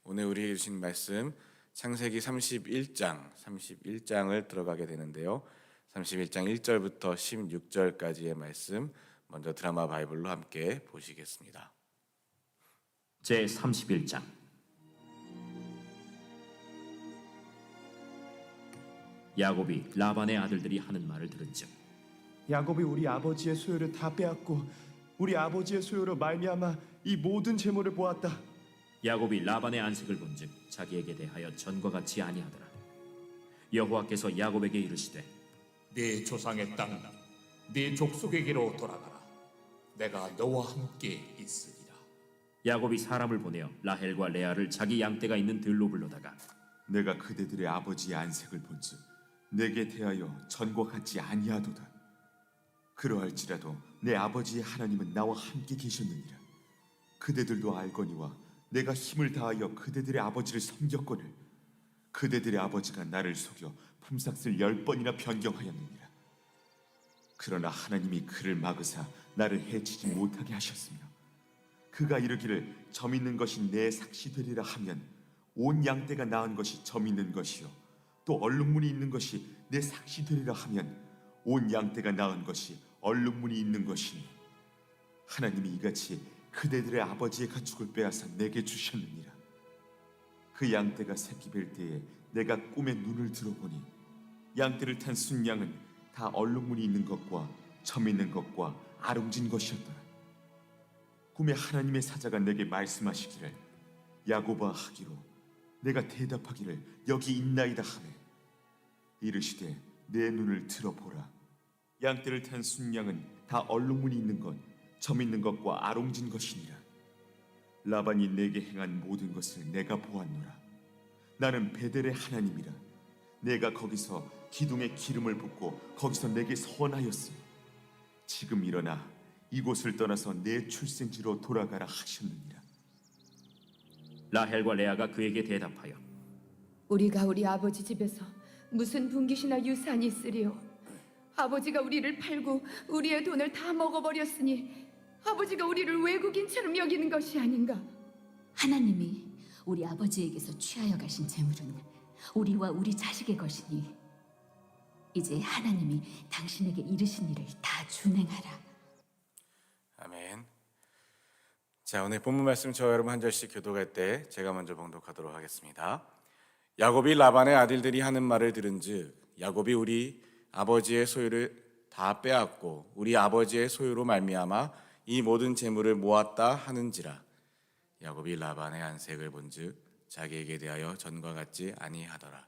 오늘 우리에게 주신 말씀 창세기 31장을 들어가게 되는데요. 31장 1절부터 16절까지의 말씀 먼저 드라마 바이블로 함께 보시겠습니다. 제 31장. 야곱이 라반의 아들들이 하는 말을 들은즉 야곱이 우리 아버지의 소유를 다 빼앗고 우리 아버지의 소유로 말미암아 이 모든 재물을 보았다. 야곱이 라반의 안색을 본즉 자기에게 대하여 전과 같이 아니하더라. 여호와께서 야곱에게 이르시되 네 조상의 땅, 네 족속에게로 돌아가라. 내가 너와 함께 있으리라. 야곱이 사람을 보내어 라헬과 레아를 자기 양떼가 있는 들로 불러다가 내가 그대들의 아버지의 안색을 본즉 내게 대하여 전과 같지 아니하도다. 그러할지라도 내 아버지의 하나님은 나와 함께 계셨느니라. 그대들도 알거니와 내가 힘을 다하여 그대들의 아버지를 섬겼거늘 그대들의 아버지가 나를 속여 품삯을 10번이나 변경하였느니라. 그러나 하나님이 그를 막으사 나를 해치지 못하게 하셨으며 그가 이르기를 점 있는 것이 내 삭시 되리라 하면 온 양떼가 낳은 것이 점 있는 것이요 또 얼룩무늬 있는 것이 내 삭시 되리라 하면 온 양떼가 낳은 것이 얼룩무늬 있는 것이니 하나님이 이같이 그대들의 아버지의 가축을 빼앗아 내게 주셨느니라. 그 양떼가 새끼 뵐 때에 내가 꿈에 눈을 들어보니 양떼를 탄 순양은 다 얼룩무늬 있는 것과 점 있는 것과 아롱진 것이었더라. 꿈에 하나님의 사자가 내게 말씀하시기를 야곱아 하기로 내가 대답하기를 여기 있나이다 하매 이르시되 내 눈을 들어보라. 양떼를 탄 순양은 다 얼룩무늬 있는 것, 점 있는 것과 아롱진 것이니라. 라반이 내게 행한 모든 것을 내가 보았노라. 나는 베델의 하나님이라. 내가 거기서 기둥에 기름을 붓고 거기서 내게 선하였으니 지금 일어나 이곳을 떠나서 내 출생지로 돌아가라 하셨느니라. 라헬과 레아가 그에게 대답하여 우리가 우리 아버지 집에서 무슨 분깃이나 유산이 있으리요? 아버지가 우리를 팔고 우리의 돈을 다 먹어버렸으니 아버지가 우리를 외국인처럼 여기는 것이 아닌가? 하나님이 우리 아버지에게서 취하여 가신 재물은 우리와 우리 자식의 것이니 이제 하나님이 당신에게 이르신 일을 다 준행하라. 아멘. 자, 오늘 본문 말씀 저와 여러분 한 절씩 교독할 때 제가 먼저 봉독하도록 하겠습니다. 야곱이 라반의 아들들이 하는 말을 들은즉 야곱이 우리 아버지의 소유를 다 빼앗고 우리 아버지의 소유로 말미암아 이 모든 재물을 모았다 하는지라. 야곱이 라반의 안색을 본즉 자기에게 대하여 전과 같지 아니하더라.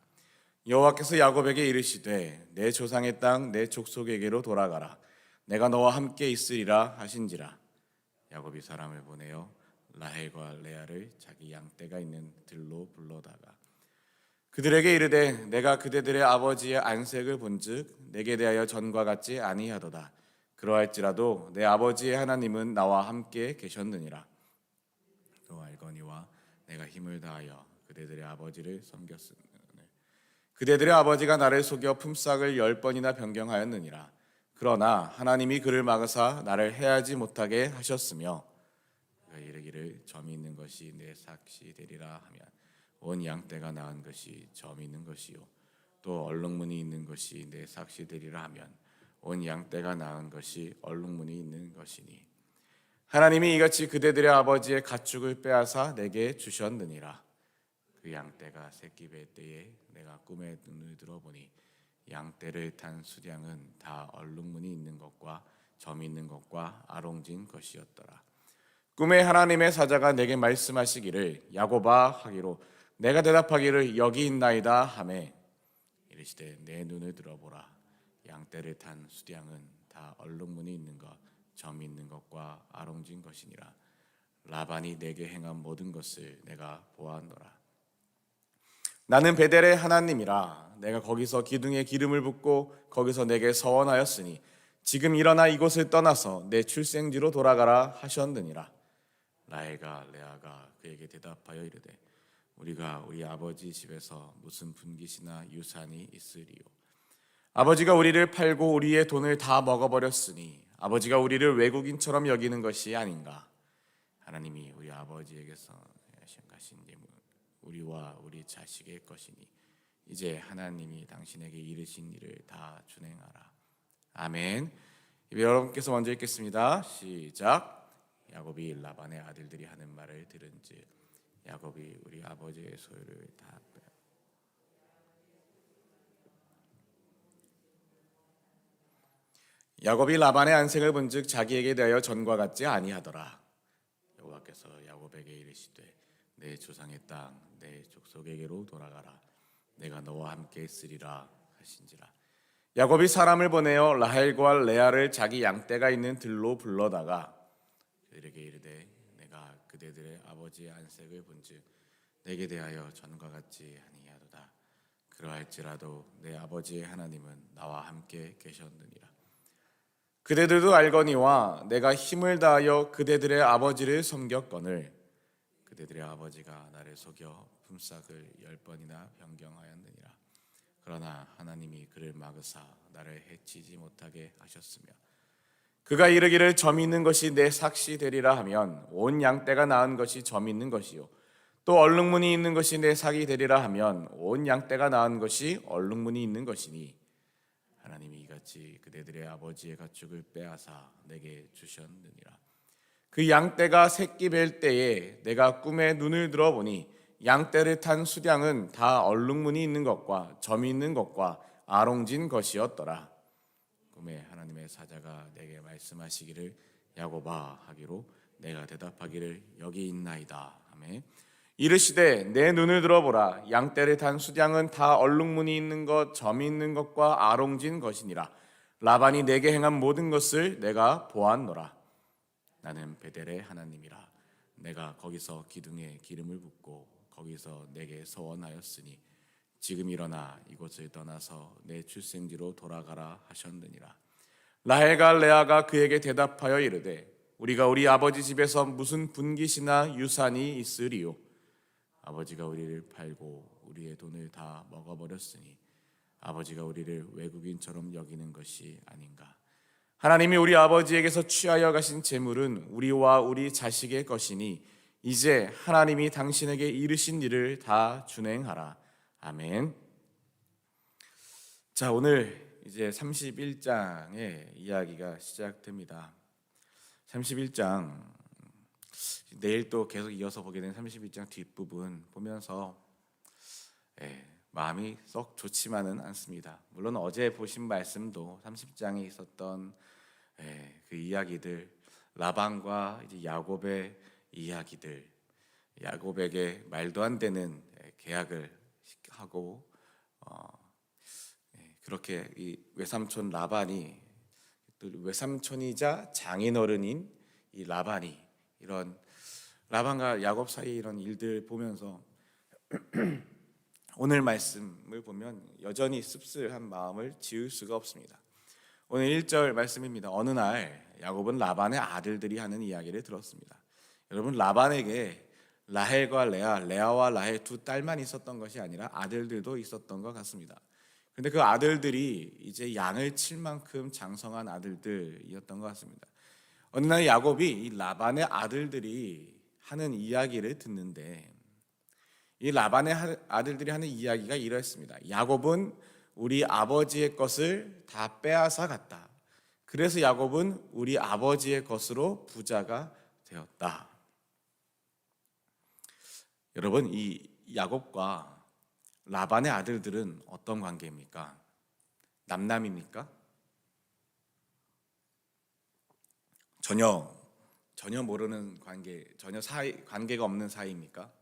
여호와께서 야곱에게 이르시되 내 조상의 땅 내 족속에게로 돌아가라. 내가 너와 함께 있으리라 하신지라. 야곱이 사람을 보내어 라헬과 레아를 자기 양떼가 있는 들로 불러다가 그들에게 이르되 내가 그대들의 아버지의 안색을 본즉 내게 대하여 전과 같지 아니하도다. 그러할지라도 내 아버지의 하나님은 나와 함께 계셨느니라. 또 알거니와 내가 힘을 다하여 그대들의 아버지를 섬겼으니 그대들의 아버지가 나를 속여 품삯을 10번이나 변경하였느니라. 그러나 하나님이 그를 막으사 나를 해하지 못하게 하셨으며 그가 이르기를 점이 있는 것이 내 삭시 되리라 하면 온 양떼가 낳은 것이 점 있는 것이요 또 얼룩무늬 있는 것이 내 삭시 되리라 하면 온 양떼가 낳은 것이 얼룩무늬 있는 것이니 하나님이 이같이 그대들의 아버지의 가축을 빼앗아 내게 주셨느니라. 그 양떼가 새끼 뵐 때에 내가 꿈에 눈을 들어보니 양떼를 탄 수량은 다 얼룩무늬 있는 것과 점 있는 것과 아롱진 것이었더라. 꿈에 하나님의 사자가 내게 말씀하시기를 야곱아 하기로 내가 대답하기를 여기 있나이다 하매 이르시되 내 눈을 들어보라. 양떼를 탄 수량은 다 얼룩무늬 있는 것, 점 있는 것과 아롱진 것이니라. 라반이 내게 행한 모든 것을 내가 보았노라. 나는 베델의 하나님이라. 내가 거기서 기둥에 기름을 붓고 거기서 내게 서원하였으니 지금 일어나 이곳을 떠나서 내 출생지로 돌아가라 하셨느니라. 라헬과 레아가 그에게 대답하여 이르되 우리가 우리 아버지 집에서 무슨 분깃이나 유산이 있으리요? 아버지가 우리를 팔고 우리의 돈을 다 먹어버렸으니 아버지가 우리를 외국인처럼 여기는 것이 아닌가? 하나님이 우리 아버지에게서 가신 우리와 우리 자식의 것이니 이제 하나님이 당신에게 이르신 일을 다 준행하라. 아멘. 여러분께서 먼저 읽겠습니다. 시작. 야곱이 라반의 아들들이 하는 말을 들은즉 야곱이 우리 아버지의 소유를 다 빼. 야곱이 라반의 안색을 본즉 자기에게 대하여 전과 같지 아니하더라. 여호와께서 야곱에게 이르시되 내 조상의 땅 내 족속에게로 돌아가라. 내가 너와 함께 있으리라 하신지라. 야곱이 사람을 보내어 라헬과 레아를 자기 양떼가 있는 들로 불러다가 그들에게 이르되 내가 그대들의 아버지의 안색을 본즉 내게 대하여 전과 같지 아니하도다. 그러할지라도 내 아버지의 하나님은 나와 함께 계셨느니라. 그대들도 알거니와 내가 힘을 다하여 그대들의 아버지를 섬겼거늘 그대들의 아버지가 나를 속여 품삯을 10번이나 변경하였느니라. 그러나 하나님이 그를 막으사 나를 해치지 못하게 하셨으며 그가 이르기를 점 있는 것이 내 삭시 되리라 하면 온 양떼가 낳은 것이 점 있는 것이요 또 얼룩무늬 있는 것이 내 삭이 되리라 하면 온 양떼가 낳은 것이 얼룩무늬 있는 것이니 하나님이 이같이 그대들의 아버지의 가축을 빼앗아 내게 주셨느니라. 그 양떼가 새끼 뵐 때에 내가 꿈에 눈을 들어보니 양떼를 탄 수량은 다 얼룩무늬 있는 것과 점이 있는 것과 아롱진 것이었더라. 꿈에 하나님의 사자가 내게 말씀하시기를 야곱아 하기로 내가 대답하기를 여기 있나이다 하매 이르시되 내 눈을 들어보라. 양떼를 탄 수량은 다 얼룩무늬 있는 것, 점이 있는 것과 아롱진 것이니라. 라반이 내게 행한 모든 것을 내가 보았노라. 나는 베델의 하나님이라. 내가 거기서 기둥에 기름을 붓고 거기서 내게 서원하였으니 지금 일어나 이곳을 떠나서 내 출생지로 돌아가라 하셨느니라. 라헬과 레아가 그에게 대답하여 이르되 우리가 우리 아버지 집에서 무슨 분깃이나 유산이 있으리요. 아버지가 우리를 팔고 우리의 돈을 다 먹어버렸으니 아버지가 우리를 외국인처럼 여기는 것이 아닌가. 하나님이 우리 아버지에게서 취하여 가신 재물은 우리와 우리 자식의 것이니 이제 하나님이 당신에게 이르신 일을 다 준행하라. 아멘. 자, 오늘 이제 31장의 이야기가 시작됩니다. 31장 내일 또 계속 이어서 보게 된 31장 뒷부분 보면서 마음이 썩 좋지만은 않습니다. 물론 어제 보신 말씀도 30장에 있었던 그 이야기들, 라반과 이제 야곱의 이야기들, 야곱에게 말도 안 되는 계약을 하고 그렇게 이 외삼촌 라반이 또 외삼촌이자 장인어른인 이 라반이 이런 라반과 야곱 사이 이런 일들 보면서 오늘 말씀을 보면 여전히 씁쓸한 마음을 지울 수가 없습니다. 오늘 1절 말씀입니다. 어느 날 야곱은 라반의 아들들이 하는 이야기를 들었습니다. 여러분, 라반에게 라헬과 레아와 라헬 두 딸만 있었던 것이 아니라 아들들도 있었던 것 같습니다. 그런데 그 아들들이 이제 양을 칠 만큼 장성한 아들들이었던 것 같습니다. 어느 날 야곱이 이 라반의 아들들이 하는 이야기를 듣는데 이 라반의 아들들이 하는 이야기가 이러했습니다. 야곱은 우리 아버지의 것을 다 빼앗아 갔다. 그래서 야곱은 우리 아버지의 것으로 부자가 되었다. 여러분, 이 야곱과 라반의 아들들은 어떤 관계입니까? 남남입니까? 전혀 모르는 관계, 전혀 관계가 없는 사이입니까?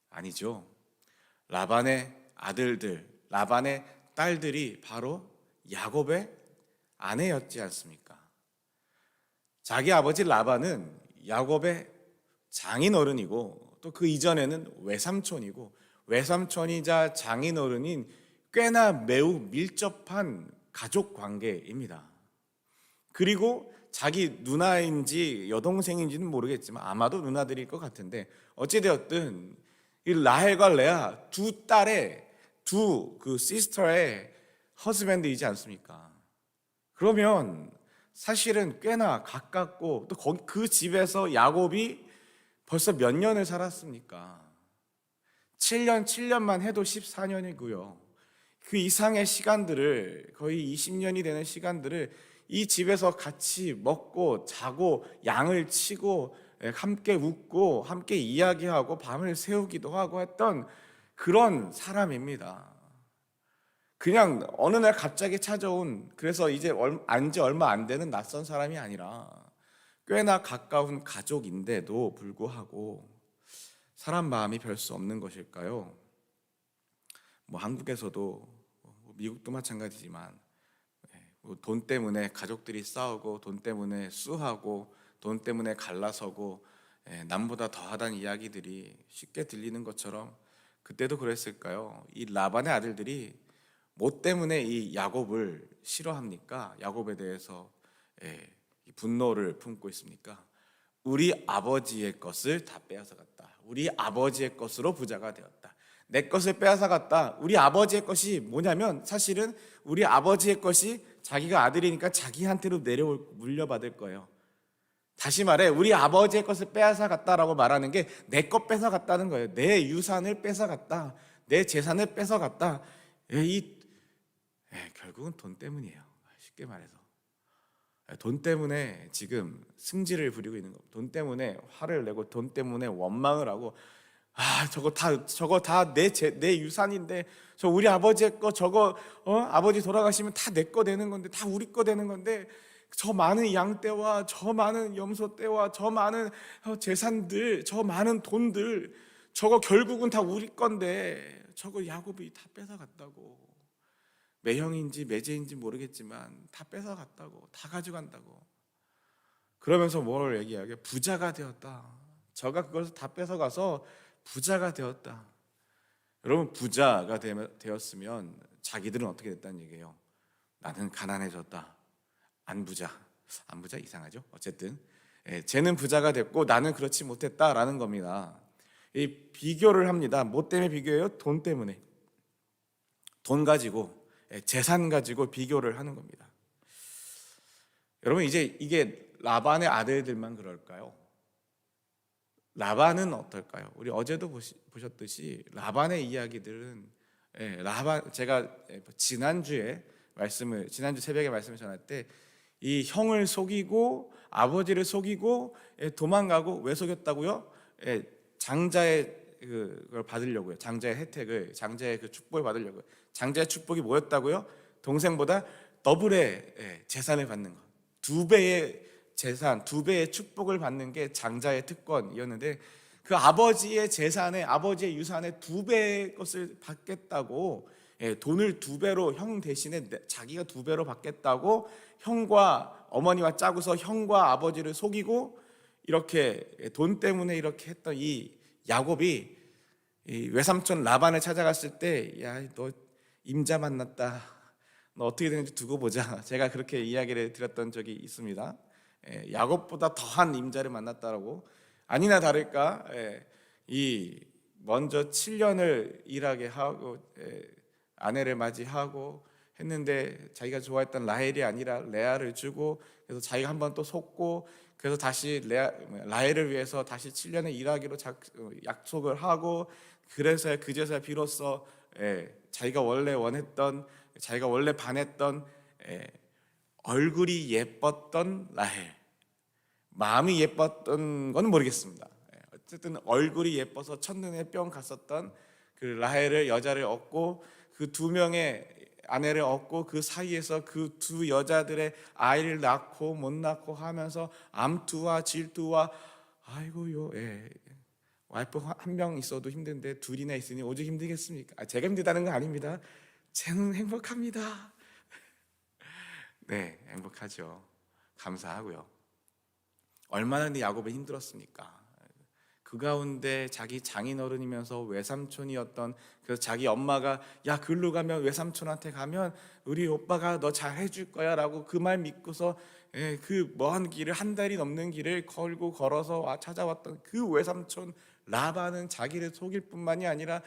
아니죠. 라반의 아들들, 라반의 딸들이 바로 야곱의 아내였지 않습니까? 자기 아버지 라반은 야곱의 장인어른이고 또 그 이전에는 외삼촌이고 외삼촌이자 장인어른인 꽤나 매우 밀접한 가족 관계입니다. 그리고 자기 누나인지 여동생인지는 모르겠지만 아마도 누나들일 것 같은데 어찌되었든 이 라헬과 레아 두 딸의 두 그 시스터의 허즈밴드이지 않습니까? 그러면 사실은 꽤나 가깝고 또 그 집에서 야곱이 벌써 몇 년을 살았습니까? 7년만 해도 14년이고요. 그 이상의 시간들을, 거의 20년이 되는 시간들을 이 집에서 같이 먹고 자고 양을 치고 함께 웃고 함께 이야기하고 밤을 새우기도 하고 했던 그런 사람입니다. 그냥 어느 날 갑자기 찾아온, 그래서 이제 안지 얼마 안 되는 낯선 사람이 아니라 꽤나 가까운 가족인데도 불구하고 사람 마음이 별 수 없는 것일까요? 뭐 한국에서도 미국도 마찬가지지만 돈 때문에 가족들이 싸우고 돈 때문에 수하고 돈 때문에 갈라서고 남보다 더하다는 이야기들이 쉽게 들리는 것처럼 그때도 그랬을까요? 이 라반의 아들들이 뭐 때문에 이 야곱을 싫어합니까? 야곱에 대해서 분노를 품고 있습니까? 우리 아버지의 것을 다 빼앗아갔다. 우리 아버지의 것으로 부자가 되었다. 내 것을 빼앗아갔다. 우리 아버지의 것이 뭐냐면 사실은 우리 아버지의 것이 자기가 아들이니까 자기한테로 물려받을 거예요. 다시 말해 우리 아버지의 것을 빼앗아갔다라고 말하는 게 내 것 뺏어갔다는 거예요. 내 유산을 뺏어갔다. 내 재산을 뺏어갔다. 결국은 돈 때문이에요. 쉽게 말해서 돈 때문에 지금 승질을 부리고 있는 겁니다. 돈 때문에 화를 내고 돈 때문에 원망을 하고 저거 다 내 유산인데 저 우리 아버지의 거 저거 아버지 돌아가시면 다 내 거 되는 건데 다 우리 거 되는 건데 저 많은 양떼와 저 많은 염소떼와 저 많은 재산들 저 많은 돈들 저거 결국은 다 우리 건데 저거 야곱이 다 뺏어갔다고. 매형인지 매제인지 모르겠지만 다 뺏어갔다고. 다 가져간다고. 그러면서 뭘 얘기하게? 부자가 되었다. 저가 그것을 다 뺏어가서 부자가 되었다. 여러분 부자가 되었으면 자기들은 어떻게 됐다는 얘기예요? 나는 가난해졌다. 안 부자 이상하죠? 어쨌든 쟤는 부자가 됐고 나는 그렇지 못했다라는 겁니다. 이 비교를 합니다. 뭐 때문에 비교해요? 돈 때문에. 돈 가지고 재산 가지고 비교를 하는 겁니다. 여러분 이제 이게 라반의 아들들만 그럴까요? 라반은 어떨까요? 우리 어제도 보셨듯이 라반의 이야기들은 제가 지난주 새벽에 말씀을 전할 때 이 형을 속이고 아버지를 속이고 도망가고 왜 속였다고요? 장자의 그걸 받으려고요. 장자의 혜택을, 장자의 그 축복을 받으려고요. 장자의 축복이 뭐였다고요? 동생보다 더블의 재산을 받는 것. 2배의 재산, 2배의 축복을 받는 게 장자의 특권이었는데 그 아버지의 재산에, 아버지의 유산에 2배의 것을 받겠다고 돈을 2배로 형 대신에 자기가 2배로 받겠다고 형과 어머니와 짜고서 형과 아버지를 속이고 이렇게 돈 때문에 이렇게 했던 이 야곱이 이 외삼촌 라반을 찾아갔을 때 야, 너 임자 만났다. 너 어떻게 되는지 두고 보자. 제가 그렇게 이야기를 드렸던 적이 있습니다. 야곱보다 더한 임자를 만났다라고. 아니나 다를까 이 먼저 7년을 일하게 하고 아내를 맞이하고 했는데 자기가 좋아했던 라헬이 아니라 레아를 주고 그래서 자기가 한번 또 속고 그래서 다시 라헬을 위해서 다시 7년을 일하기로 약속을 하고 그제서야 비로소 자기가 원래 원했던 자기가 원래 반했던 얼굴이 예뻤던 라헬 마음이 예뻤던 건 모르겠습니다. 어쨌든 얼굴이 예뻐서 첫눈에 뿅 갔었던 그 라헬을 여자를 얻고 그 2명의 아내를 얻고 그 사이에서 그 2 여자들의 아이를 낳고 못 낳고 하면서 암투와 질투와 아이고요 와이프 1명 있어도 힘든데 2이나 있으니 오죽 힘들겠습니까? 제가 힘들다는 건 아닙니다. 쟤는 행복합니다. 네, 행복하죠. 감사하고요. 얼마나 근데 야곱이 힘들었습니까? 그 가운데 자기 장인어른이면서 외삼촌이었던 그래서 자기 엄마가 야 글로 가면 외삼촌한테 가면 우리 오빠가 너 잘 해줄 거야 라고 그 말 믿고서 그 먼 길을 한 달이 넘는 길을 걸어서 찾아왔던 그 외삼촌 라반은 자기를 속일 뿐만이 아니라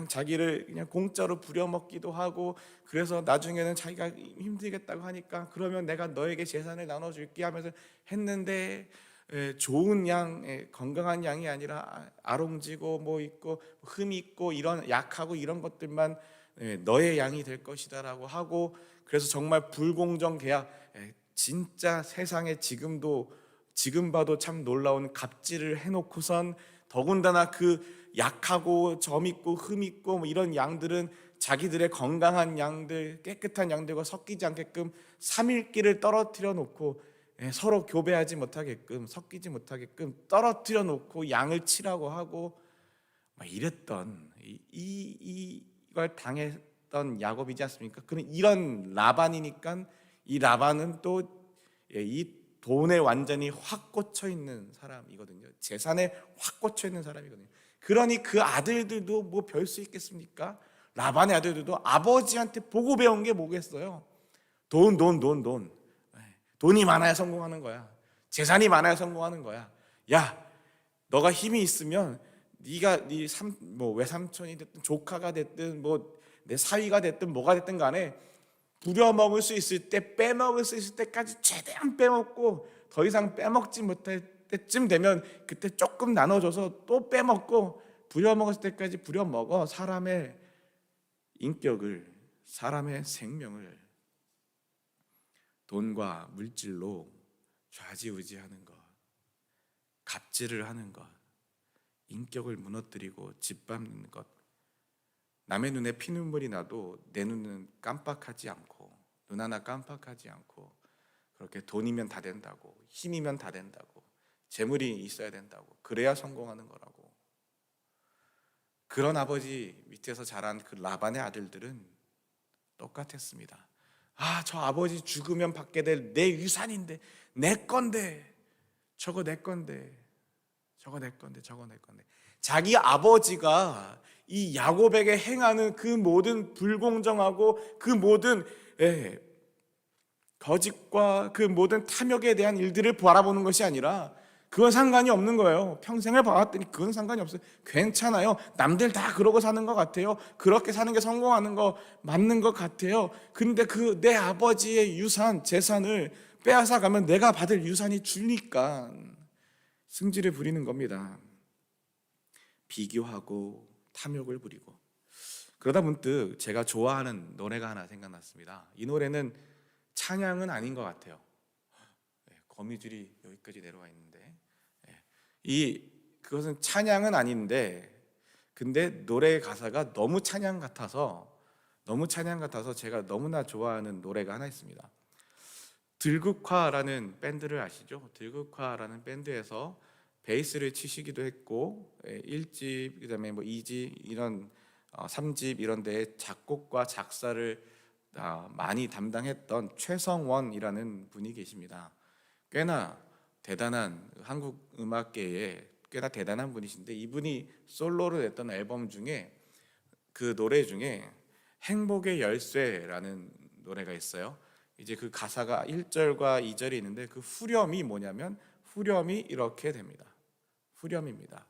자기를 그냥 공짜로 부려먹기도 하고 그래서 나중에는 자기가 힘들겠다고 하니까 그러면 내가 너에게 재산을 나눠줄게 하면서 했는데 좋은 양, 건강한 양이 아니라 아롱지고 뭐 있고 흠 있고 이런 약하고 이런 것들만 너의 양이 될 것이다라고 하고, 그래서 정말 불공정 계약, 진짜 세상에 지금 봐도 참 놀라운 갑질을 해놓고선 더군다나 그 약하고 점 있고 흠 있고 뭐 이런 양들은 자기들의 건강한 양들, 깨끗한 양들과 섞이지 않게끔 삼일기를 떨어뜨려 놓고 서로 교배하지 못하게끔, 섞이지 못하게끔 떨어뜨려 놓고 양을 치라고 하고 막 이랬던 이걸 당했던 야곱이지 않습니까? 그는 이런 라반이니까 이 라반은 또 이 돈에 완전히 확 꽂혀 있는 사람이거든요. 재산에 확 꽂혀 있는 사람이거든요. 그러니 그 아들들도 뭐 별 수 있겠습니까? 라반의 아들들도 아버지한테 보고 배운 게 뭐겠어요? 돈. 돈이 많아야 성공하는 거야. 재산이 많아야 성공하는 거야. 야, 너가 힘이 있으면 네가 뭐 외삼촌이 됐든 조카가 됐든 뭐 내 사위가 됐든 뭐가 됐든 간에 부려먹을 수 있을 때, 빼먹을 수 있을 때까지 최대한 빼먹고 더 이상 빼먹지 못할 때쯤 되면 그때 조금 나눠줘서 또 빼먹고 부려먹을 때까지 부려먹어. 사람의 인격을, 사람의 생명을 돈과 물질로 좌지우지하는 것, 갑질을 하는 것, 인격을 무너뜨리고 짓밟는 것. 남의 눈에 피눈물이 나도 내 눈은 깜빡하지 않고, 눈 하나 깜빡하지 않고, 그렇게 돈이면 다 된다고, 힘이면 다 된다고, 재물이 있어야 된다고, 그래야 성공하는 거라고. 그런 아버지 밑에서 자란 그 라반의 아들들은 똑같았습니다. 저 아버지 죽으면 받게 될 내 유산인데, 내 건데, 저거 내 건데, 저거 내 건데, 저거 내 건데. 자기 아버지가 이 야곱에게 행하는 그 모든 불공정하고 그 모든 거짓과 그 모든 탐욕에 대한 일들을 바라보는 것이 아니라 그건 상관이 없는 거예요. 평생을 봐왔더니 그건 상관이 없어요. 괜찮아요. 남들 다 그러고 사는 것 같아요. 그렇게 사는 게 성공하는 거 맞는 것 같아요. 근데 그 내 아버지의 유산, 재산을 빼앗아 가면 내가 받을 유산이 주니까 승질을 부리는 겁니다. 비교하고 탐욕을 부리고. 그러다 문득 제가 좋아하는 노래가 하나 생각났습니다. 이 노래는 찬양은 아닌 것 같아요. 거미줄이 여기까지 내려와 있는데, 그것은 찬양은 아닌데, 근데 노래 가사가 너무 찬양 같아서 제가 너무나 좋아하는 노래가 하나 있습니다. 들국화라는 밴드를 아시죠? 들국화라는 밴드에서 베이스를 치시기도 했고 1집, 그다음에 뭐 2집, 이런 3집 이런 데에 작곡과 작사를 많이 담당했던 최성원이라는 분이 계십니다. 꽤나 대단한 한국 음악계에 꽤나 대단한 분이신데, 이분이 솔로로 냈던 앨범 중에 그 노래 중에 행복의 열쇠라는 노래가 있어요. 이제 그 가사가 1절과 2절이 있는데 그 후렴이 뭐냐면, 후렴이 이렇게 됩니다. 후렴입니다.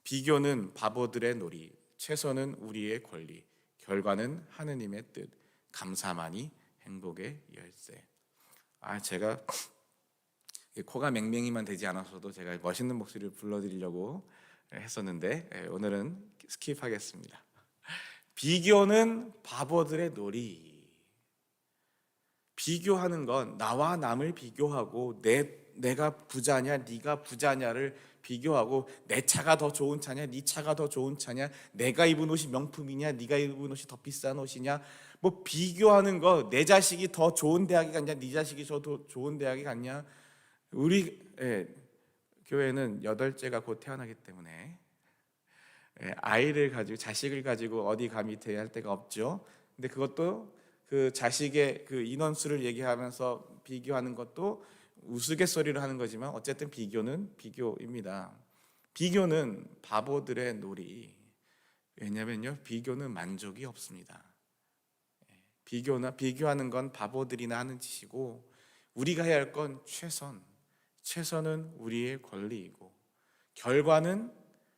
비교는 바보들의 놀이, 최선은 우리의 권리, 결과는 하느님의 뜻, 감사만이 행복의 열쇠. 제가 코가 맹맹이만 되지 않았어도 제가 멋있는 목소리를 불러드리려고 했었는데 오늘은 스킵하겠습니다. 비교는 바보들의 놀이. 비교하는 건 나와 남을 비교하고 내가 부자냐 네가 부자냐를 비교하고, 내 차가 더 좋은 차냐 네 차가 더 좋은 차냐, 내가 입은 옷이 명품이냐 네가 입은 옷이 더 비싼 옷이냐, 뭐 비교하는 거, 내 자식이 더 좋은 대학에 갔냐 네 자식이 더 좋은 대학에 갔냐. 우리 교회는 8째가 곧 태어나기 때문에 아이를 가지고, 자식을 가지고 어디 감히 대할 데가 없죠. 근데 그것도 그 자식의 그 인원수를 얘기하면서 비교하는 것도 우스갯소리를 하는 거지만 어쨌든 비교는 비교입니다. 비교는 바보들의 놀이. 왜냐면요, 비교는 만족이 없습니다. 비교하는 건 바보들이나 하는 짓이고, 우리가 해야 할 건 최선은 우리의 권리이고, 결과는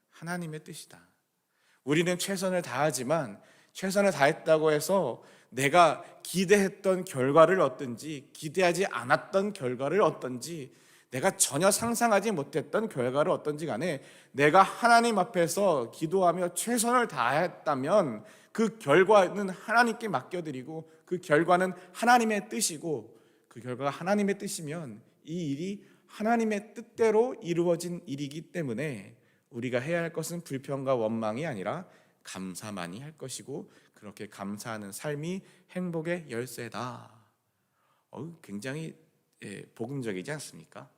하나님의 뜻이다. 우리는 최선을 다하지만 최선을 다했다고 해서 내가 기대했던 결과를 얻든지 기대하지 않았던 결과를 얻든지 내가 전혀 상상하지 못했던 결과를 어떤지 간에 내가 하나님 앞에서 기도하며 최선을 다했다면 그 결과는 하나님께 맡겨드리고 그 결과는 하나님의 뜻이고 그 결과가 하나님의 뜻이면 이 일이 하나님의 뜻대로 이루어진 일이기 때문에 우리가 해야 할 것은 불평과 원망이 아니라 감사만이 할 것이고 그렇게 감사하는 삶이 행복의 열쇠다. 굉장히 복음적이지 않습니까?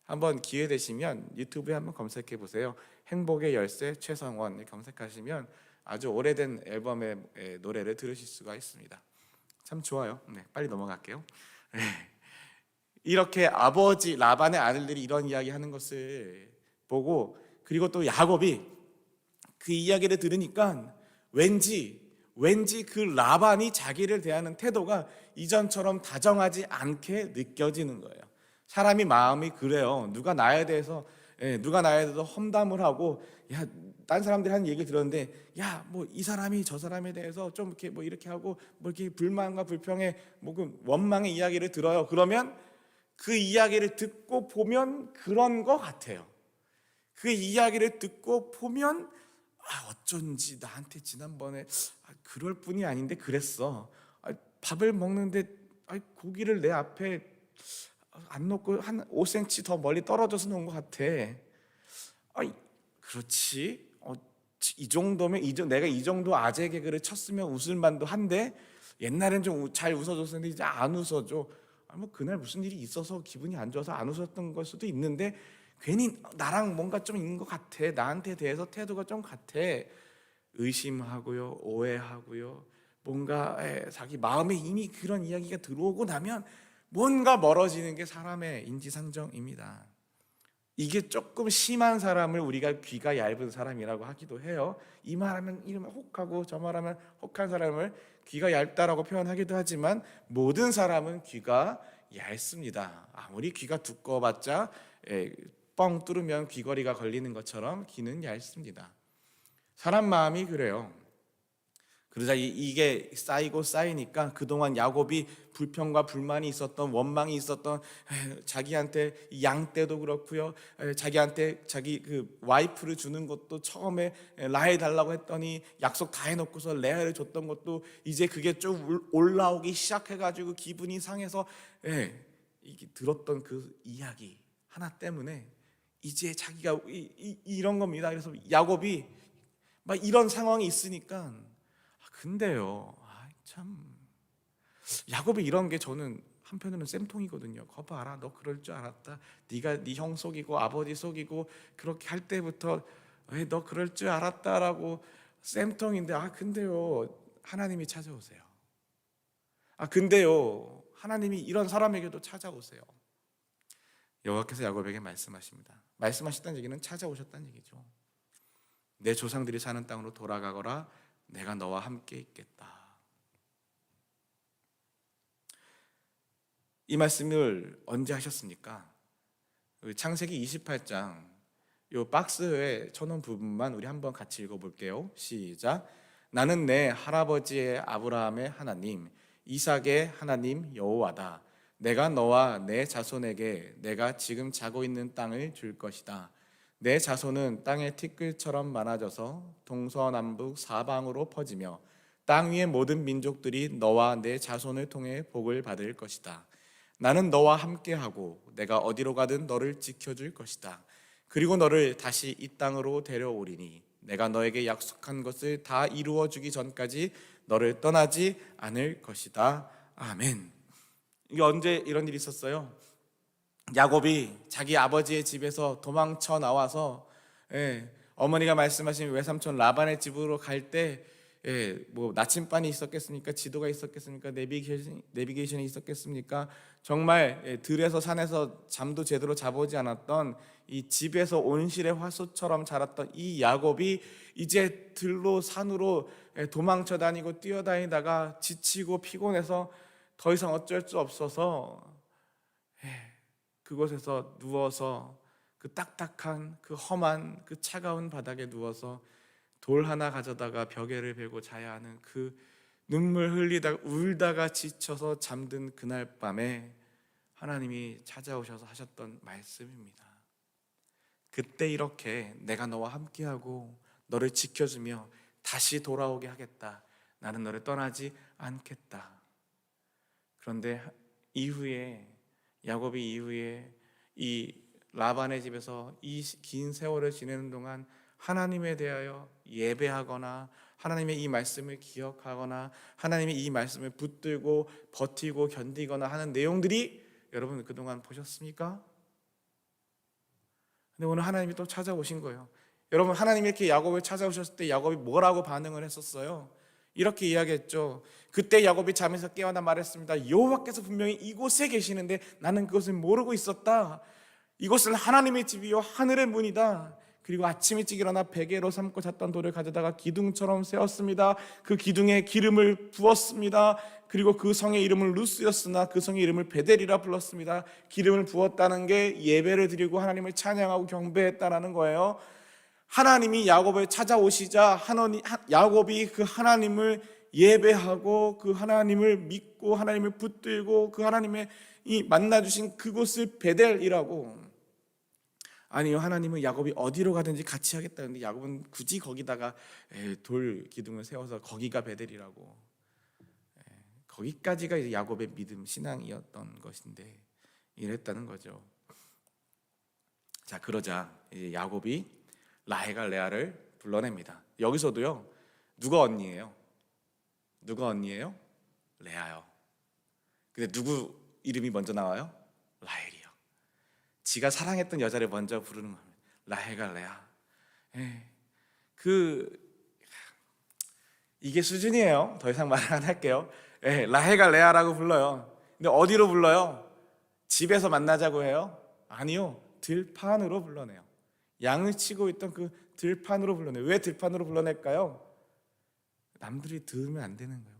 한번 기회 되시면 유튜브에 한번 검색해 보세요. 행복의 열쇠 최성원 검색하시면 아주 오래된 앨범의 노래를 들으실 수가 있습니다. 참 좋아요. 빨리 넘어갈게요. 이렇게 아버지 라반의 아들들이 이런 이야기하는 것을 보고 그리고 또 야곱이 그 이야기를 들으니까 왠지 그 라반이 자기를 대하는 태도가 이전처럼 다정하지 않게 느껴지는 거예요. 사람이 마음이 그래요. 누가 나에 대해서 험담을 하고 딴 사람들이 하는 얘기를 들었는데 이 사람이 저 사람에 대해서 좀 이렇게 하고 이렇게 불만과 불평에 그 원망의 이야기를 들어요. 그러면 그 이야기를 듣고 보면 그런 것 같아요. 그 이야기를 듣고 보면 어쩐지 나한테 지난번에 그럴 뿐이 아닌데 그랬어. 밥을 먹는데 고기를 내 앞에 안 놓고 한 5cm 더 멀리 떨어져서 놓은 것 같아. 그렇지. 이 정도면 내가 이 정도 아재 개그를 쳤으면 웃을 만도 한데 옛날엔 좀 잘 웃어줬었는데 이제 안 웃어줘. 그날 무슨 일이 있어서 기분이 안 좋아서 안 웃었던 걸 수도 있는데 괜히 나랑 뭔가 좀 있는 것 같아. 나한테 대해서 태도가 좀 같아. 의심하고요, 오해하고요. 뭔가 자기 마음에 이미 그런 이야기가 들어오고 나면 뭔가 멀어지는 게 사람의 인지상정입니다. 이게 조금 심한 사람을 우리가 귀가 얇은 사람이라고 하기도 해요. 이 말하면 이러면 혹하고 저 말하면 혹한 사람을 귀가 얇다라고 표현하기도 하지만 모든 사람은 귀가 얇습니다. 아무리 귀가 두꺼워봤자 뻥 뚫으면 귀걸이가 걸리는 것처럼 귀는 얇습니다. 사람 마음이 그래요. 그러자 이게 쌓이고 쌓이니까 그동안 야곱이 불평과 불만이 있었던 원망이 있었던 자기한테 양 떼도 그렇고요. 자기한테 자기 그 와이프를 주는 것도 처음에 라헬 달라고 했더니 약속 다 해놓고서 레아를 줬던 것도 이제 그게 좀 올라오기 시작해가지고 기분이 상해서 이게 들었던 그 이야기 하나 때문에 이제 자기가 이런 겁니다. 그래서 야곱이 막 이런 상황이 있으니까 근데요, 참 야곱이 이런 게 저는 한편으로는 쌤통이거든요. 거봐라, 너 그럴 줄 알았다. 네가 네 형 속이고 아버지 속이고 그렇게 할 때부터 너 그럴 줄 알았다라고 쌤통인데 근데요, 하나님이 찾아오세요. 근데요, 하나님이 이런 사람에게도 찾아오세요. 여호와께서 야곱에게 말씀하십니다. 말씀하셨다는 얘기는 찾아오셨다는 얘기죠. 내 조상들이 사는 땅으로 돌아가거라. 내가 너와 함께 있겠다. 이 말씀을 언제 하셨습니까? 창세기 28장 요 박스에 쳐놓은 부분만 우리 한번 같이 읽어볼게요. 시작. 나는 내 할아버지의 아브라함의 하나님 이삭의 하나님 여호와다. 내가 너와 내 자손에게 내가 지금 자고 있는 땅을 줄 것이다. 내 자손은 땅의 티끌처럼 많아져서 동서남북 사방으로 퍼지며 땅 위의 모든 민족들이 너와 내 자손을 통해 복을 받을 것이다. 나는 너와 함께하고 내가 어디로 가든 너를 지켜줄 것이다. 그리고 너를 다시 이 땅으로 데려오리니 내가 너에게 약속한 것을 다 이루어 주기 전까지 너를 떠나지 않을 것이다. 아멘. 이게 언제 이런 일이 있었어요? 야곱이 자기 아버지의 집에서 도망쳐 나와서 어머니가 말씀하신 외삼촌 라반의 집으로 갈 때 뭐 나침반이 있었겠습니까? 지도가 있었겠습니까? 내비게이션이 있었겠습니까? 정말 들에서 산에서 잠도 제대로 자보지 않았던 이 집에서 온실의 화소처럼 자랐던 이 야곱이 이제 들로 산으로 도망쳐 다니고 뛰어다니다가 지치고 피곤해서 더 이상 어쩔 수 없어서 그곳에서 누워서 그 딱딱한 그 험한 그 차가운 바닥에 누워서 돌 하나 가져다가 벽에를 베고 자야 하는 그 눈물 흘리다가 울다가 지쳐서 잠든 그날 밤에 하나님이 찾아오셔서 하셨던 말씀입니다. 그때 이렇게 내가 너와 함께하고 너를 지켜주며 다시 돌아오게 하겠다. 나는 너를 떠나지 않겠다. 그런데 야곱이 이후에 이 라반의 집에서 이 긴 세월을 지내는 동안 하나님에 대하여 예배하거나 하나님의 이 말씀을 기억하거나 하나님의 이 말씀을 붙들고 버티고 견디거나 하는 내용들이 여러분 그동안 보셨습니까? 근데 오늘 하나님이 또 찾아오신 거예요. 여러분, 하나님이 이렇게 야곱을 찾아오셨을 때 야곱이 뭐라고 반응을 했었어요? 이렇게 이야기했죠. 그때 야곱이 잠에서 깨어나 말했습니다. 여호와께서 분명히 이곳에 계시는데 나는 그것을 모르고 있었다. 이곳은 하나님의 집이요 하늘의 문이다. 그리고 아침 일찍 일어나 베개로 삼고 잤던 돌을 가져다가 기둥처럼 세웠습니다. 그 기둥에 기름을 부었습니다. 그리고 그 성의 이름은 루스였으나 그 성의 이름을 베델이라 불렀습니다. 기름을 부었다는 게 예배를 드리고 하나님을 찬양하고 경배했다라는 거예요. 하나님이 야곱을 찾아오시자 야곱이 그 하나님을 예배하고 그 하나님을 믿고 하나님을 붙들고 그 하나님의 이 만나주신 그곳을 베델이라고. 아니요, 하나님은 야곱이 어디로 가든지 같이 하겠다는데 야곱은 굳이 거기다가 돌 기둥을 세워서 거기가 베델이라고. 거기까지가 이제 야곱의 믿음 신앙이었던 것인데 이랬다는 거죠. 자, 그러자 이제 야곱이 라헬과 레아를 불러냅니다. 여기서도요, 누가 언니예요? 레아요. 근데 누구 이름이 먼저 나와요? 라헬이요. 지가 사랑했던 여자를 먼저 부르는 겁니다. 라헬과 레아. 이게 수준이에요. 더 이상 말을 안 할게요. 라헬과 레아라고 불러요. 근데 어디로 불러요? 집에서 만나자고 해요? 아니요, 들판으로 불러내요. 양을 치고 있던 그 들판으로 불러내요. 왜 들판으로 불러낼까요? 남들이 들으면 안 되는 거예요.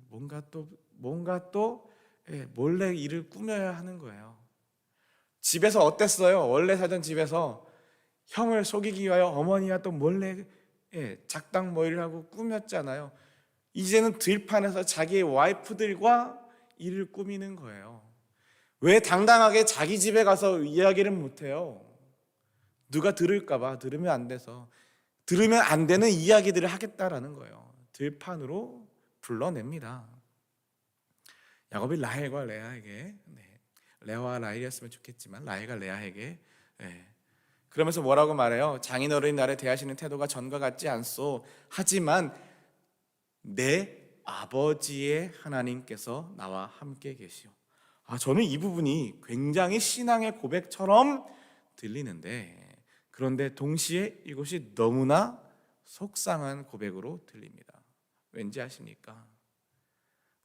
뭔가 또 몰래 일을 꾸며야 하는 거예요. 집에서 어땠어요? 원래 살던 집에서 형을 속이기 위하여 어머니와 또 몰래 작당 모의를 하고 꾸몄잖아요. 이제는 들판에서 자기의 와이프들과 일을 꾸미는 거예요. 왜 당당하게 자기 집에 가서 이야기를 못해요? 누가 들을까 봐. 들으면 안 돼서 들으면 안 되는 이야기들을 하겠다라는 거예요. 들판으로 불러냅니다. 야곱이 라헬과 레아에게, 레아와 라헬이었으면 좋겠지만 라헬과 레아에게 그러면서 뭐라고 말해요? 장인어른이 나를 대하시는 태도가 전과 같지 않소. 하지만 내 아버지의 하나님께서 나와 함께 계시오. 저는 이 부분이 굉장히 신앙의 고백처럼 들리는데, 그런데 동시에 이것이 너무나 속상한 고백으로 들립니다. 왠지 아십니까?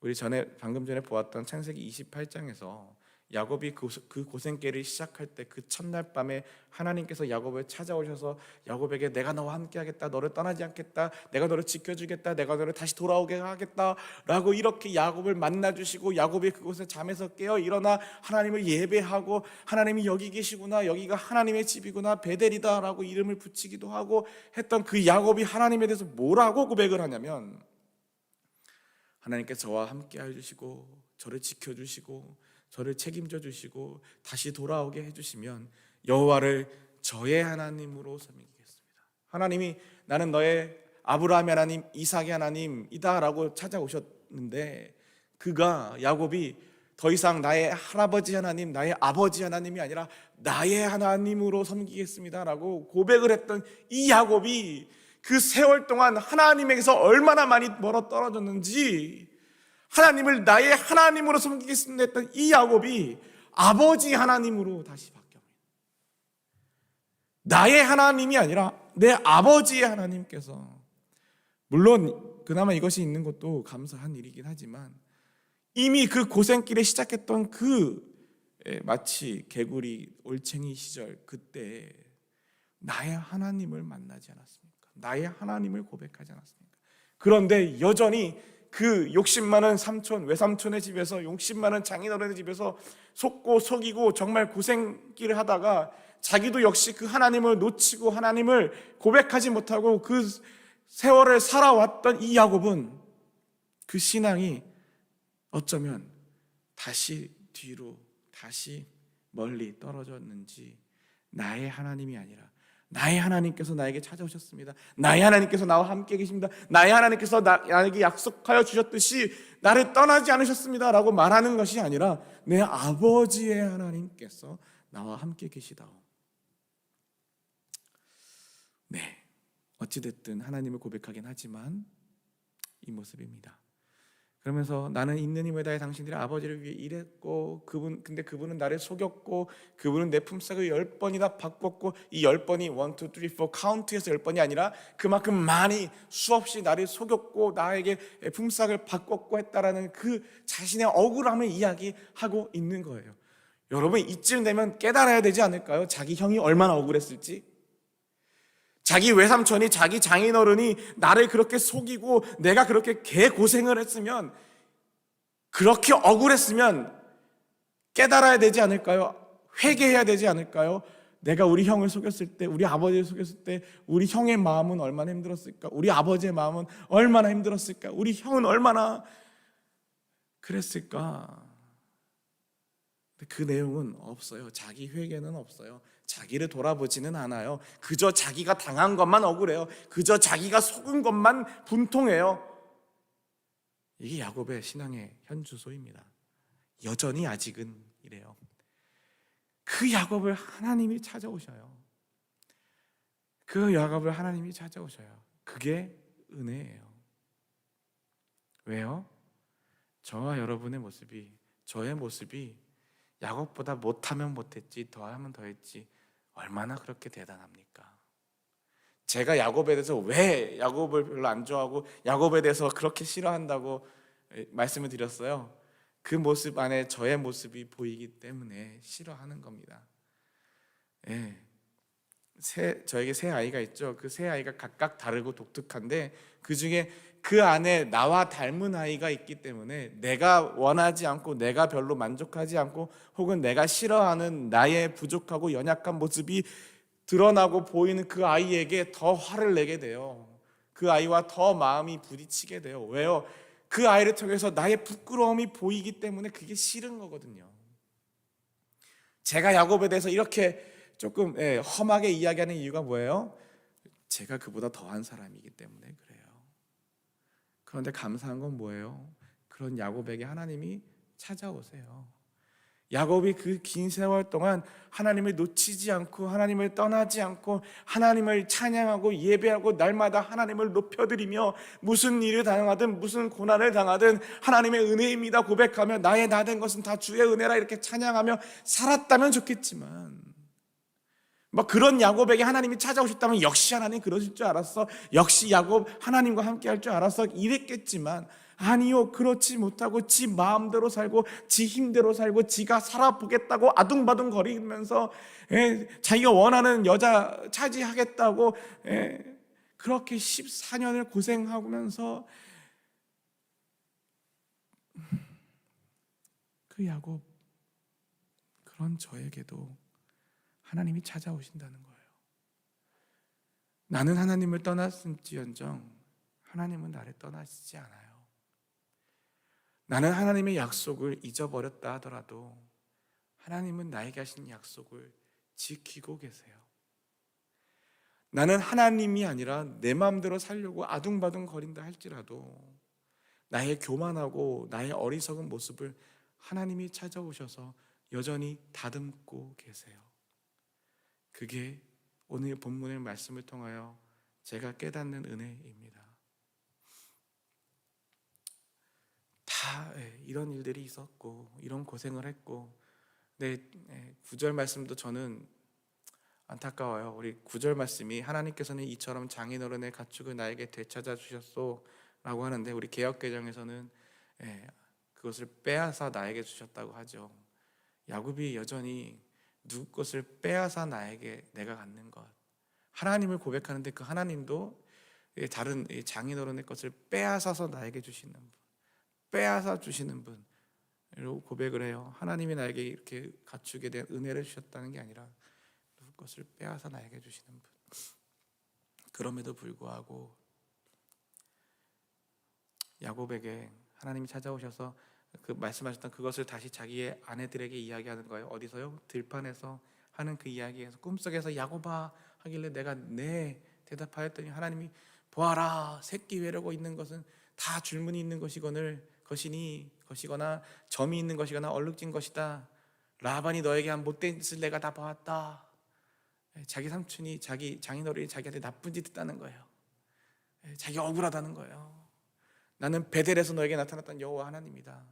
우리 방금 전에 보았던 창세기 28장에서 야곱이 그 고생길을 시작할 때 그 첫날 밤에 하나님께서 야곱을 찾아오셔서 야곱에게 내가 너와 함께 하겠다, 너를 떠나지 않겠다, 내가 너를 지켜주겠다, 내가 너를 다시 돌아오게 하겠다 라고 이렇게 야곱을 만나주시고, 야곱이 그곳에 잠에서 깨어 일어나 하나님을 예배하고 하나님이 여기 계시구나, 여기가 하나님의 집이구나, 베델이다 라고 이름을 붙이기도 하고 했던 그 야곱이 하나님에 대해서 뭐라고 고백을 하냐면, 하나님께서 저와 함께 해주시고 저를 지켜주시고 저를 책임져 주시고 다시 돌아오게 해주시면 여호와를 저의 하나님으로 섬기겠습니다. 하나님이 나는 너의 아브라함의 하나님, 이삭의 하나님이다 라고 찾아오셨는데, 야곱이 더 이상 나의 할아버지 하나님, 나의 아버지 하나님이 아니라 나의 하나님으로 섬기겠습니다 라고 고백을 했던 이 야곱이 그 세월 동안 하나님에게서 얼마나 많이 멀어 떨어졌는지, 하나님을 나의 하나님으로 섬기겠습니다 했던 이 야곱이 아버지 하나님으로 다시 바뀌어요. 나의 하나님이 아니라 내 아버지의 하나님께서, 물론 그나마 이것이 있는 것도 감사한 일이긴 하지만 이미 그 고생길에 시작했던 마치 개구리 올챙이 시절 그때 나의 하나님을 만나지 않았습니까? 나의 하나님을 고백하지 않았습니까? 그런데 여전히 그 욕심 많은 외삼촌의 집에서, 욕심 많은 장인어른의 집에서 속고 속이고 정말 고생길을 하다가 자기도 역시 그 하나님을 놓치고 하나님을 고백하지 못하고 그 세월을 살아왔던 이 야곱은 그 신앙이 어쩌면 다시 뒤로 멀리 떨어졌는지 나의 하나님이 아니라 나의 하나님께서 나에게 찾아오셨습니다. 나의 하나님께서 나와 함께 계십니다. 나의 하나님께서 나에게 약속하여 주셨듯이 나를 떠나지 않으셨습니다 라고 말하는 것이 아니라 내 아버지의 하나님께서 나와 함께 계시다오. 네, 어찌됐든 하나님을 고백하긴 하지만 이 모습입니다. 그러면서 나는 있는 힘을 다해 당신들의 아버지를 위해 일했고 근데 그분은 나를 속였고 그분은 내 품삯을 10번이나 바꿨고 이 10번이 1, 2, 3, 4 카운트에서 10번이 아니라 그만큼 많이 수없이 나를 속였고 나에게 품삯을 바꿨고 했다라는 그 자신의 억울함을 이야기하고 있는 거예요. 여러분 이쯤 되면 깨달아야 되지 않을까요? 자기 형이 얼마나 억울했을지, 자기 외삼촌이, 자기 장인어른이 나를 그렇게 속이고 내가 그렇게 개고생을 했으면, 그렇게 억울했으면 깨달아야 되지 않을까요? 회개해야 되지 않을까요? 내가 우리 형을 속였을 때, 우리 아버지를 속였을 때 우리 형의 마음은 얼마나 힘들었을까? 우리 아버지의 마음은 얼마나 힘들었을까? 우리 형은 얼마나 그랬을까? 그 내용은 없어요. 자기 회개는 없어요. 자기를 돌아보지는 않아요. 그저 자기가 당한 것만 억울해요. 그저 자기가 속은 것만 분통해요. 이게 야곱의 신앙의 현주소입니다. 여전히 아직은 이래요. 그 야곱을 하나님이 찾아오셔요. 그 야곱을 하나님이 찾아오셔요. 그게 은혜예요. 왜요? 저와 여러분의 모습이, 저의 모습이 야곱보다 못하면 못했지 더하면 더했지 얼마나 그렇게 대단합니까? 제가 야곱에 대해서 왜 야곱을 별로 안 좋아하고 야곱에 대해서 그렇게 싫어한다고 말씀을 드렸어요. 그 모습 안에 저의 모습이 보이기 때문에 싫어하는 겁니다. 예. 저에게 세 아이가 있죠. 그 세 아이가 각각 다르고 독특한데 그 중에 그 안에 나와 닮은 아이가 있기 때문에 내가 원하지 않고 내가 별로 만족하지 않고 혹은 내가 싫어하는 나의 부족하고 연약한 모습이 드러나고 보이는 그 아이에게 더 화를 내게 돼요. 그 아이와 더 마음이 부딪히게 돼요. 왜요? 그 아이를 통해서 나의 부끄러움이 보이기 때문에 그게 싫은 거거든요. 제가 야곱에 대해서 이렇게 조금 험하게 이야기하는 이유가 뭐예요? 제가 그보다 더한 사람이기 때문에 그래요. 그런데 감사한 건 뭐예요? 그런 야곱에게 하나님이 찾아오세요. 야곱이 그 긴 세월 동안 하나님을 놓치지 않고 하나님을 떠나지 않고 하나님을 찬양하고 예배하고 날마다 하나님을 높여드리며 무슨 일을 당하든 무슨 고난을 당하든 하나님의 은혜입니다 고백하며 나의 나 된 것은 다 주의 은혜라 이렇게 찬양하며 살았다면 좋겠지만, 뭐 그런 야곱에게 하나님이 찾아오셨다면 역시 하나님 그러실 줄 알았어, 역시 야곱 하나님과 함께 할 줄 알았어 이랬겠지만, 아니요, 그렇지 못하고 지 마음대로 살고 지 힘대로 살고 지가 살아보겠다고 아둥바둥 거리면서 자기가 원하는 여자 차지하겠다고 그렇게 14년을 고생하면서 그 야곱, 그런 저에게도 하나님이 찾아오신다는 거예요. 나는 하나님을 떠났을지언정 하나님은 나를 떠나시지 않아요. 나는 하나님의 약속을 잊어버렸다 하더라도 하나님은 나에게 하신 약속을 지키고 계세요. 나는 하나님이 아니라 내 마음대로 살려고 아둥바둥 거린다 할지라도 나의 교만하고 나의 어리석은 모습을 하나님이 찾아오셔서 여전히 다듬고 계세요. 그게 오늘 본문의 말씀을 통하여 제가 깨닫는 은혜입니다. 다 이런 일들이 있었고 이런 고생을 했고, 네, 9절 말씀도 저는 안타까워요. 우리 9절 말씀이 하나님께서는 이처럼 장인어른의 가축을 나에게 되찾아 주셨소 라고 하는데, 우리 개역개정에서는 그것을 빼앗아 나에게 주셨다고 하죠. 야곱이 여전히 누구 것을 빼앗아 나에게 내가 갖는 것, 하나님을 고백하는데 그 하나님도 다른 장인어른의 것을 빼앗아서 나에게 주시는 분, 빼앗아 주시는 분으로 고백을 해요. 하나님이 나에게 이렇게 가축에 대한 은혜를 주셨다는 게 아니라 누구 것을 빼앗아 나에게 주시는 분. 그럼에도 불구하고 야곱에게 하나님이 찾아오셔서 그 말씀하셨던 그것을 다시 자기의 아내들에게 이야기하는 거예요. 어디서요? 들판에서 하는 그 이야기에서 꿈속에서 야곱아 하길래 내가 네 대답하였더니 하나님이 보아라 새끼 외려고 있는 것은 다 줄무늬 있는 것이거나 점이 있는 것이거나 얼룩진 것이다. 라반이 너에게 한 못된 짓을 내가 다 보았다. 자기 삼촌이 자기 장인어른이 자기한테 나쁜 짓 했다는 거예요. 자기 억울하다는 거예요. 나는 베델에서 너에게 나타났던 여호와 하나님이다.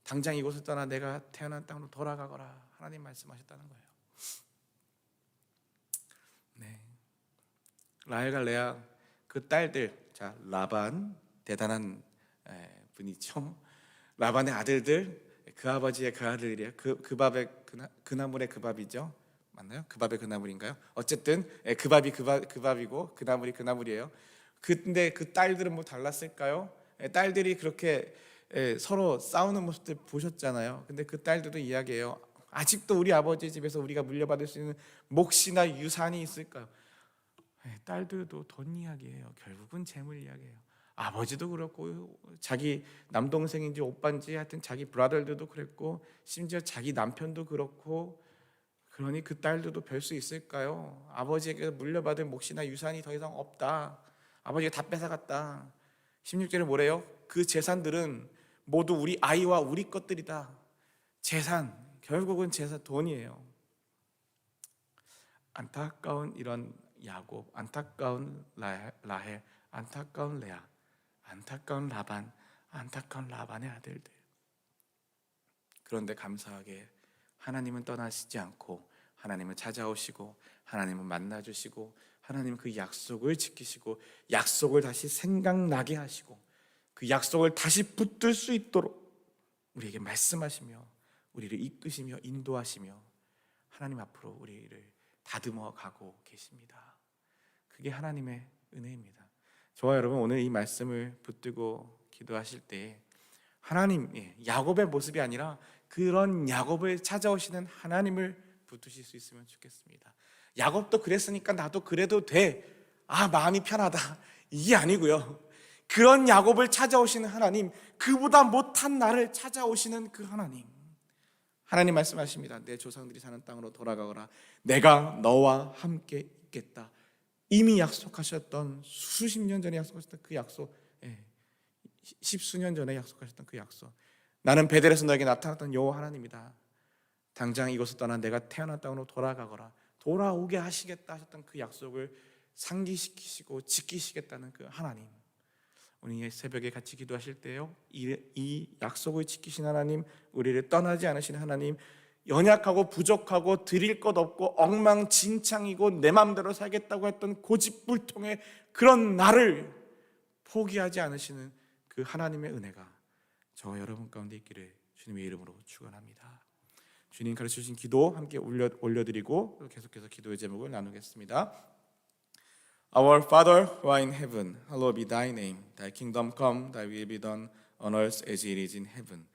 당장 이곳을 떠나 내가 태어난 땅으로 돌아가거라. 하나님 말씀하셨다는 거예요. 네. 라헬과 레아 그 딸들, 자 라반 대단한 분이죠. 라반의 아들들, 그 아버지의 그 아들이에요. 그 밥의 그 나물의 그 밥이죠. 맞나요? 그 밥의 그 나물인가요? 어쨌든 그 밥이 그 밥이고 그 나물이 그 나물이에요. 근데 그 딸들은 뭐 달랐을까요? 딸들이 그렇게 서로 싸우는 모습들 보셨잖아요. 근데 그 딸들도 이야기해요. 아직도 우리 아버지 집에서 우리가 물려받을 수 있는 몫이나 유산이 있을까요? 딸들도 돈 이야기해요. 결국은 재물 이야기해요. 아버지도 그렇고 자기 남동생인지 오빠인지 하여튼 자기 브라더들도 그랬고 심지어 자기 남편도 그렇고 그러니 그 딸들도 별 수 있을까요? 아버지에게 물려받은 몫이나 유산이 더 이상 없다. 아버지가 다 뺏어갔다. 16절에 뭐래요? 그 재산들은 모두 우리 아이와 우리 것들이다. 재산, 결국은 재산, 돈이에요. 안타까운 이런 야곱, 안타까운 라헬, 안타까운 레아, 안타까운 라반, 안타까운 라반의 아들들. 그런데 감사하게 하나님은 떠나시지 않고 하나님은 찾아오시고 하나님은 만나주시고 하나님은 그 약속을 지키시고 약속을 다시 생각나게 하시고 그 약속을 다시 붙들 수 있도록 우리에게 말씀하시며 우리를 이끄시며 인도하시며 하나님 앞으로 우리를 다듬어 가고 계십니다. 그게 하나님의 은혜입니다. 저와 여러분 오늘 이 말씀을 붙들고 기도하실 때 하나님, 야곱의 모습이 아니라 그런 야곱을 찾아오시는 하나님을 붙드실 수 있으면 좋겠습니다. 야곱도 그랬으니까 나도 그래도 돼. 마음이 편하다. 이게 아니고요. 그런 야곱을 찾아오시는 하나님, 그보다 못한 나를 찾아오시는 그 하나님. 하나님 말씀하십니다. 내 조상들이 사는 땅으로 돌아가거라. 내가 너와 함께 있겠다. 이미 약속하셨던 수십 년 전에 약속하셨던 그 약속, 십수년 전에 약속하셨던 그 약속. 나는 베델에서 너에게 나타났던 여호와 하나님이다. 당장 이곳을 떠나 내가 태어난 땅으로 돌아가거라. 돌아오게 하시겠다 하셨던 그 약속을 상기시키시고 지키시겠다는 그 하나님. 오늘 새벽에 같이 기도하실 때요, 이 약속을 지키신 하나님, 우리를 떠나지 않으신 하나님, 연약하고 부족하고 드릴 것 없고 엉망진창이고 내 맘대로 살겠다고 했던 고집불통의 그런 나를 포기하지 않으시는 그 하나님의 은혜가 저와 여러분 가운데 있기를 주님의 이름으로 축원합니다. 주님 가르쳐주신 기도 함께 올려드리고 계속해서 기도의 제목을 나누겠습니다. Our Father who art in heaven, hallowed be thy name. Thy kingdom come, thy will be done on earth as it is in heaven.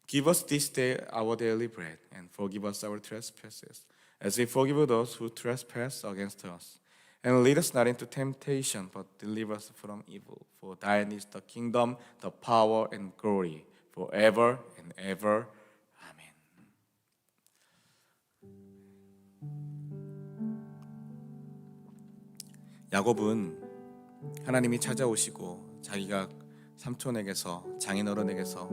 Give us this day our daily bread, and forgive us our trespasses, as we forgive those who trespass against us. And lead us not into temptation, but deliver us from evil. For thine is the kingdom, the power, and glory, forever and ever. Amen. 야곱은 하나님이 찾아오시고 자기가 삼촌에게서 장인어른에게서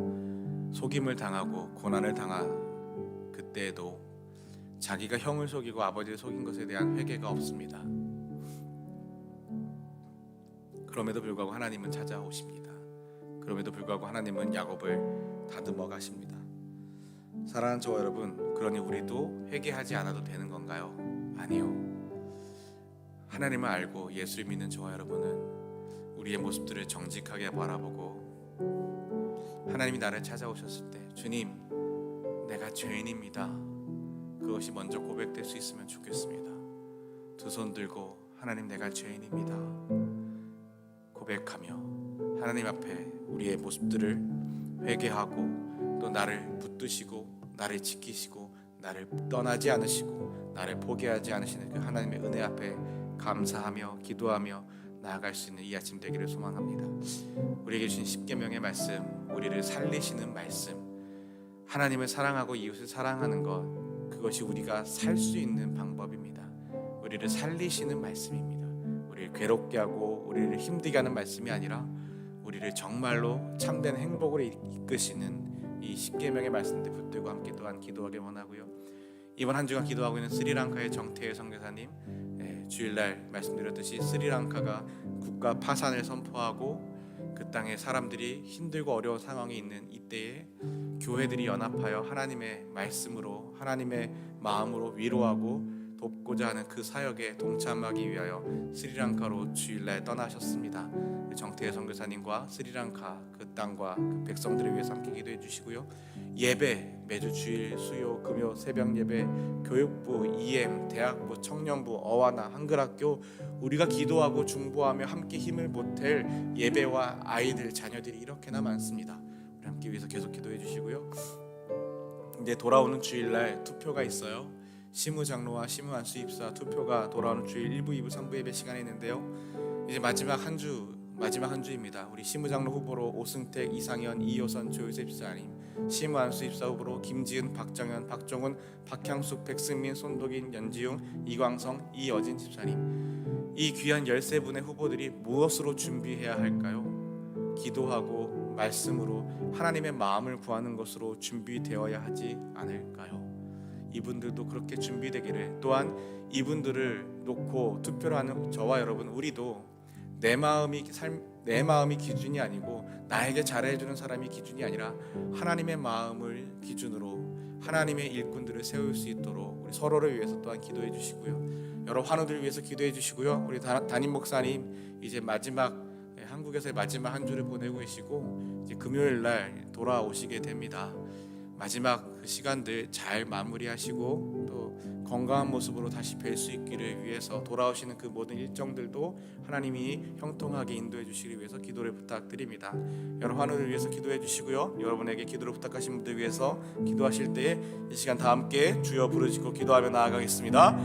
속임을 당하고 고난을 당한 그때에도 자기가 형을 속이고 아버지를 속인 것에 대한 회개가 없습니다. 그럼에도 불구하고 하나님은 찾아오십니다. 그럼에도 불구하고 하나님은 야곱을 다듬어 가십니다. 사랑하는 저와 여러분, 그러니 우리도 회개하지 않아도 되는 건가요? 아니요. 하나님을 알고 예수를 믿는 저와 여러분은 우리의 모습들을 정직하게 바라보고 하나님이 나를 찾아오셨을 때 주님, 내가 죄인입니다. 그것이 먼저 고백될 수 있으면 좋겠습니다. 두 손 들고 하나님, 내가 죄인입니다. 고백하며 하나님 앞에 우리의 모습들을 회개하고 또 나를 붙드시고 나를 지키시고 나를 떠나지 않으시고 나를 포기하지 않으시는 그 하나님의 은혜 앞에 감사하며 기도하며 나아갈 수 있는 이 아침 되기를 소망합니다. 우리에게 주신 십계명의 말씀, 우리를 살리시는 말씀, 하나님을 사랑하고 이웃을 사랑하는 것, 그것이 우리가 살 수 있는 방법입니다. 우리를 살리시는 말씀입니다. 우리를 괴롭게 하고 우리를 힘들게 하는 말씀이 아니라 우리를 정말로 참된 행복으로 이끄시는 이 십계명의 말씀들 붙들고 함께 또한 기도하길 원하고요. 이번 한 주간 기도하고 있는 스리랑카의 정태일 선교사님, 주일날 말씀드렸듯이 스리랑카가 국가 파산을 선포하고 그 땅에 사람들이 힘들고 어려운 상황에 있는 이때에 교회들이 연합하여 하나님의 말씀으로 하나님의 마음으로 위로하고 돕고자 하는 그 사역에 동참하기 위하여 스리랑카로 주일날 떠나셨습니다. 정태일 선교사님과 스리랑카 그 땅과 그 백성들을 위해서 함께 기도해 주시고요. 예배 매주 주일 수요 금요 새벽 예배, 교육부, EM, 대학부, 청년부, 어와나, 한글학교, 우리가 기도하고 중보하며 함께 힘을 보탤 예배와 아이들, 자녀들이 이렇게나 많습니다. 우리 함께 위해서 계속 기도해 주시고요. 이제 돌아오는 주일날 투표가 있어요. 시무장로와 시무안수입사 투표가 돌아오는 주일 1부, 2부, 3부 예배 시간에 있는데요. 이제 마지막 한 주입니다. 우리 시무장로 후보로 오승택, 이상현, 이효선, 조요셉 집사님, 시무안수 입사 후보로 김지은, 박정현, 박종훈, 박향숙, 백승민, 손독인, 연지용, 이광성, 이여진 집사님, 이 귀한 13분의 후보들이 무엇으로 준비해야 할까요? 기도하고 말씀으로 하나님의 마음을 구하는 것으로 준비되어야 하지 않을까요? 이분들도 그렇게 준비되기를, 또한 이분들을 놓고 투표를 하는 저와 여러분, 우리도 내 마음이 기준이 아니고 나에게 잘해주는 사람이 기준이 아니라 하나님의 마음을 기준으로 하나님의 일꾼들을 세울 수 있도록 우리 서로를 위해서 또한 기도해 주시고요. 여러 환우들을 위해서 기도해 주시고요. 우리 담임 목사님 이제 한국에서의 마지막 한 주를 보내고 계시고 이제 금요일 날 돌아오시게 됩니다. 마지막 그 시간들 잘 마무리하시고 또 건강한 모습으로 다시 뵐 수 있기를 위해서 돌아오시는 그 모든 일정들도 하나님이 형통하게 인도해 주시기 위해서 기도를 부탁드립니다. 여러 환우를 위해서 기도해 주시고요. 여러분에게 기도를 부탁하신 분들 위해서 기도하실 때에 이 시간 다 함께 주여 부르짖고 기도하며 나아가겠습니다.